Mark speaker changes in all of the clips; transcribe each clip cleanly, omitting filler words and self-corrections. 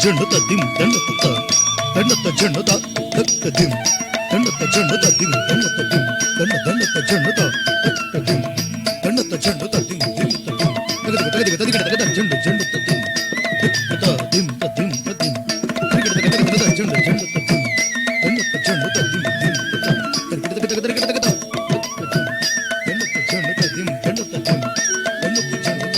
Speaker 1: జండత దిం దండత దండత జండత దత్త దిం దండత జండత దిం దండత దిం దండత జండత దత్త దిం దండత జండత దిం దింత దిం తగదగ తగదగ తగదగ జండ జండత దిం దత్త దిం తదిం తదిం తగదగ తగదగ జండ జండత దిం దండత జండత దిం దిం తగదగ తగదగ తగదగ దండత జండత దిం దండత దిం దండత జండత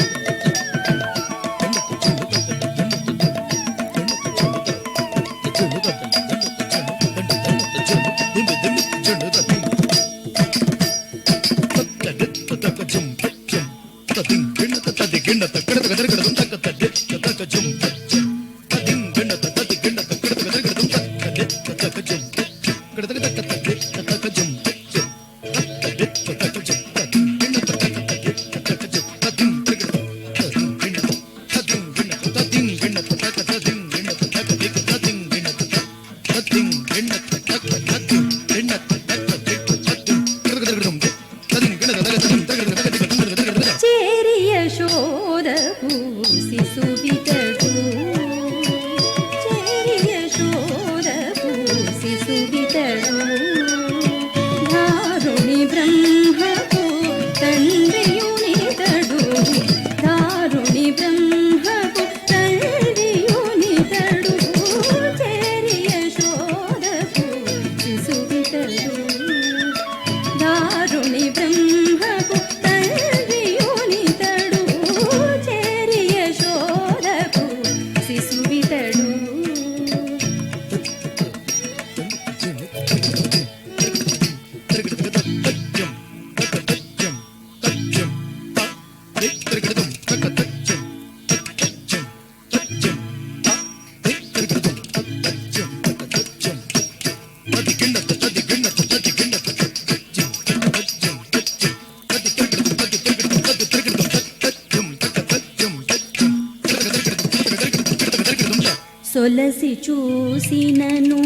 Speaker 2: సొలసి చూసినను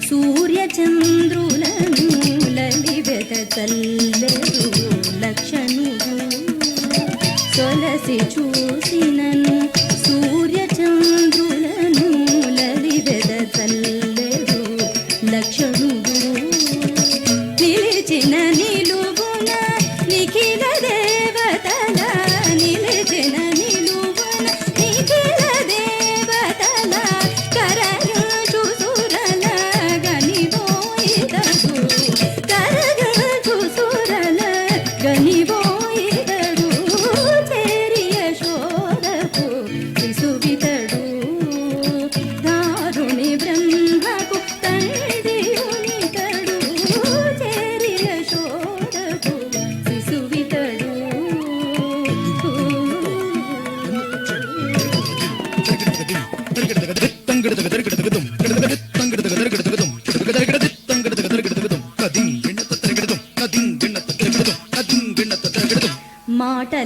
Speaker 2: సూర్యచంద్రులను లలివెద చల్లెరు లక్షణుడు సొలసి చూసినను సూర్యచంద్రులను లలివెద చల్లెరు లక్షణుడు నిలిచిన నిలువున నిఖిల దేవతల నిలిచిన నిలువున నిఖిల దేవతల కరగచు సురల గనివోయిదడు కరగచు సురల గనివోయిదడు చేరియ శోధకు శిశువితడు దారుణి బ్రహ్మకు తండ్రియునితడు చేరియ శోధకు శిశువితడు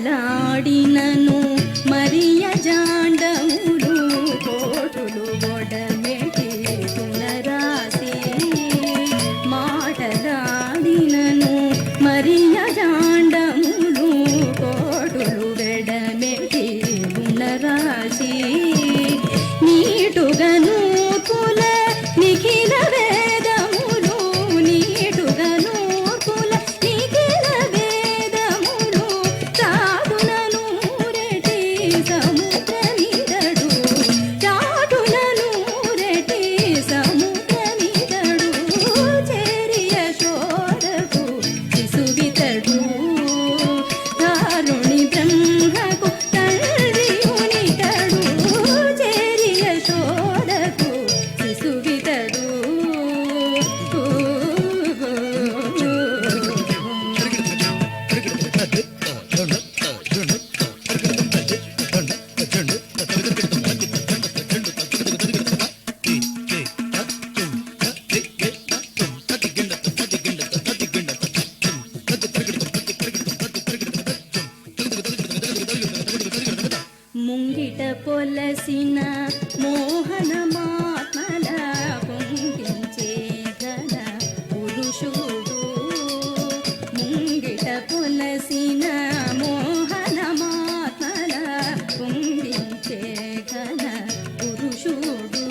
Speaker 2: మాటలాడినను మరియ జాండములు కోటులు ఒడమెటి పునరాసి మాటలాడినను మరియ జాండములు కోటులు వెడమెటి పునరాసి నీటుగను కుల నిఖిల వేదములు నీటుగను కుల నిఖిల వేదములు చాటునను రెటి సముద్రమిదడు చాటునను రెటి సముద్రమిదడు చేరియ శోధకు శిశువితడు దారుణి బ్రహ్మకు తండ్రియునితడు చేరియ శోధకు శిశువితడు ముంగిట పొలసిన మోహన మాత్మల పొంగించే ఘన పురుషుడు ముంగిట పొలసిన మోహన మాత్మల పొంగించే ఘన పురుషుడు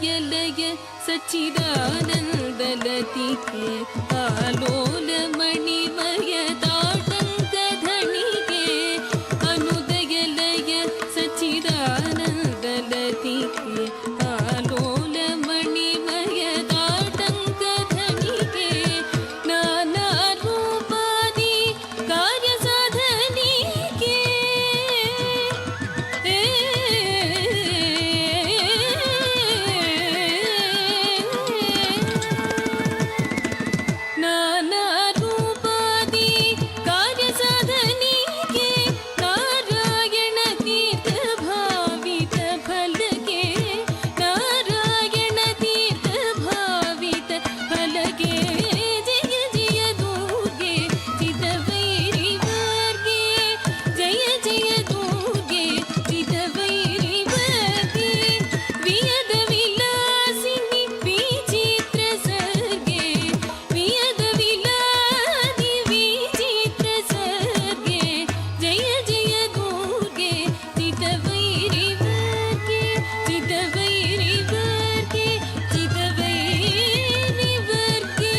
Speaker 3: लय सच्चिदानन्दलतिके आलोल मणिमय ताटङ्कधनिके अनुदय लय सच्चिदानन्दलतिके आलोल मणिमय ताटङ्कधनिके नानारूपादि कार्यसाधनिके नानारूपादि कार्यसाधनिके नारायण तीर्थ भावित फलके नारायण तीर्थ भावित फलके जय जय दुर्गे चिदवैरि वर्गे जय जय दुर्गे चिदवैरि वर्गे वियद विलासिनि विचित्र सर्गे वियद विलादि विचित्र सर्गे जय जय दुर्गे चिदवैरि वर्गे चिदवैरि वर्गे चिदवैरि वर्गे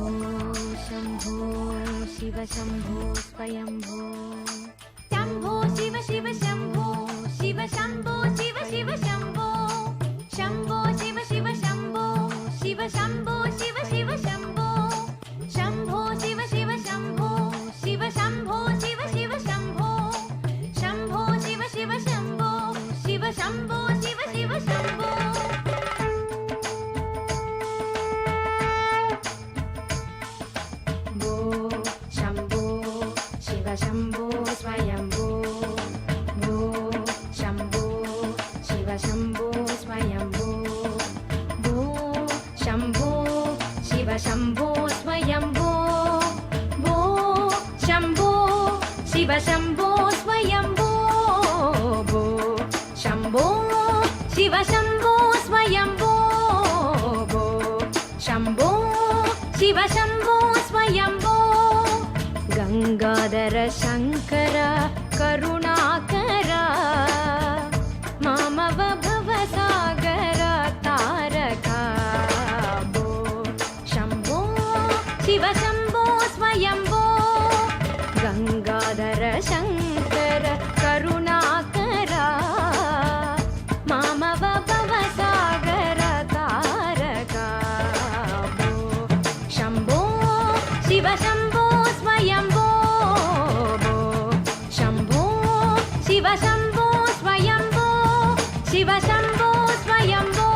Speaker 4: शम्भो शिव शम्भो स्वयम्भो शम्भो शिव शिव शम्भो शिव शम्भो शिव शिव शम्भो शम्भो शिव शिव शम्भो शिव शम्भो शिव शिव शम्भो शम्भो शिव शिव शम्भो शिव शम्भो शिव शिव शम्भो शम्भो शिव शिव शम्भो शिव शम्भो शिव शिव शम्भो भो शम्भो शिव शम्भो स्वयम्भो भो शम्भो शिव शम्भो स्वयम्भो भो शम्भो शिव शम्भो स्वयम्भो भो शम्भो शिव शम्भो स्वयम्भो भो शम्भो शिव शम्भो स्वयम्भो भो शम्भो शिव शम्भो स्वयम्भो गङ्गाधर शङ्कर करुणाकर मामव भवसागर तारका भो शम्भो शिव शम्भो स्वयम्भो गङ्गाधर शङ्कर करुणाकर मामव भवसागर तारका भो शम्भो शिव शम्भो स्वयम्भो भो शम्भो शिव शम्भो स्वयम्भो शिव शम्भो स्वयम्भो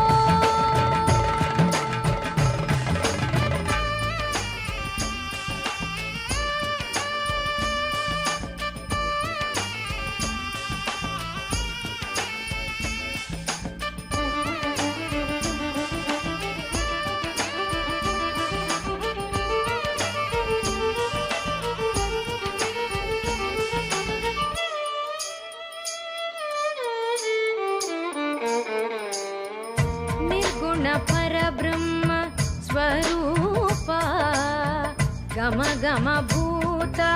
Speaker 4: निर्गुण परब्रह्म स्वरूप गम गम भूता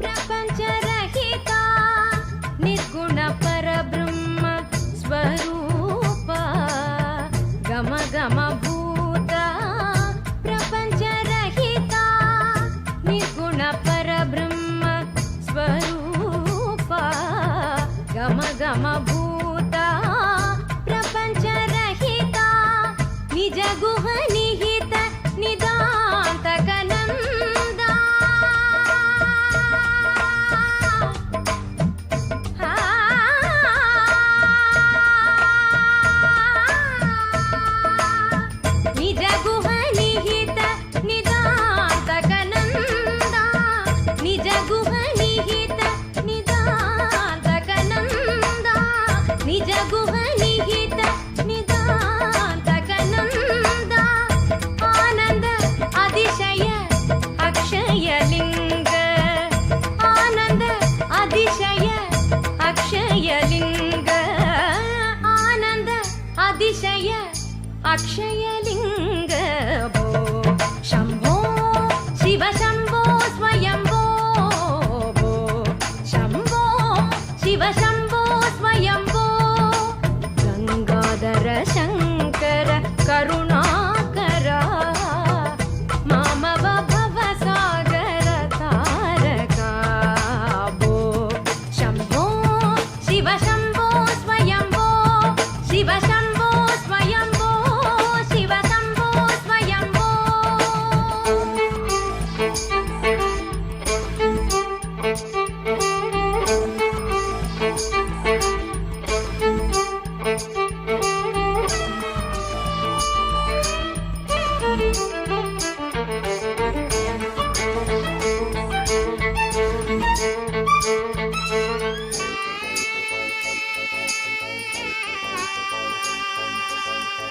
Speaker 4: प्रपंच रहिता निर्गुण परब्रह्म स्वरूप गम गम भूता प्रपंच रहिता निर्गुण परब्रह्म स्वरूप गम गम भूता प्रपंच रहिता निज गुह निहित निदान्तकनन्दा गुहनिहित निदान्तकनन्द आनन्द अतिशय अक्षयलिङ्ग आनन्द अतिशय अक्षयलिङ्ग आनन्द अतिशय अक्षयलिङ्ग भो शम्भो शिव शम्भो स्वयम्भो भो शम्भो शिव शम्भो स्वयम्भो गङ्गाधर शङ्कर करुणाकर मामव भवसागर तारका भो शम्भो शिव शम्भो स्वयम्भो शिव शम्भो स्वयम्भो शिव शम्भो स्वयम्भो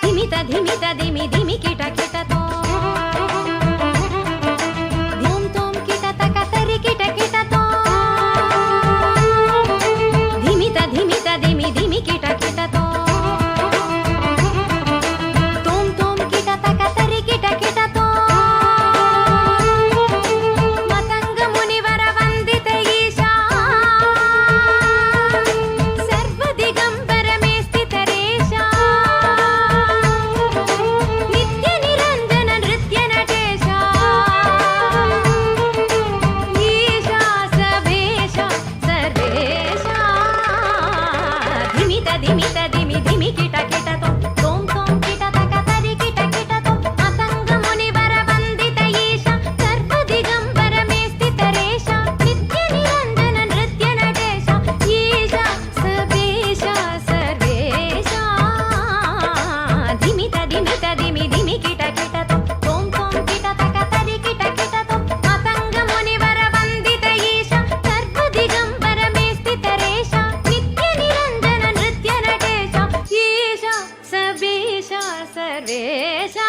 Speaker 4: धिमित धिमित धिमि धिमि किट किटतो धिम तोम किट तक तरि किट किटतो धिमित धिमित धिमि धिमि किट किटतो तोम तोम किट तक तरि किट किटतो मतंग मुनिवर वंदित ईशा सर्व दिगंबर में स्थित रेशा नित्य निरंजन नृत्य नटेशा ईशा सबेशा सर्वेशा धिमित धिमित धिमि धिमि किट किटतो तोम तोम किट तक तरि किट किटतो मतंग मुनिवर वंदित ईशा सर्व दिगंबर में स्थित रेशा नित्य निरंजन नृत्य नटेशा ईशा सबेशा सर्वेशा धिमित धिमित धिमि धिमि किट किटतो तोम तोम किट तक तरि किट किटतो मतंग मुनिवर वंदित ईशा सर्व दिगंबर में स्थित रेशा नित्य निरंजन नृत्य नटेशा ईशा सबेशा सर्वेशा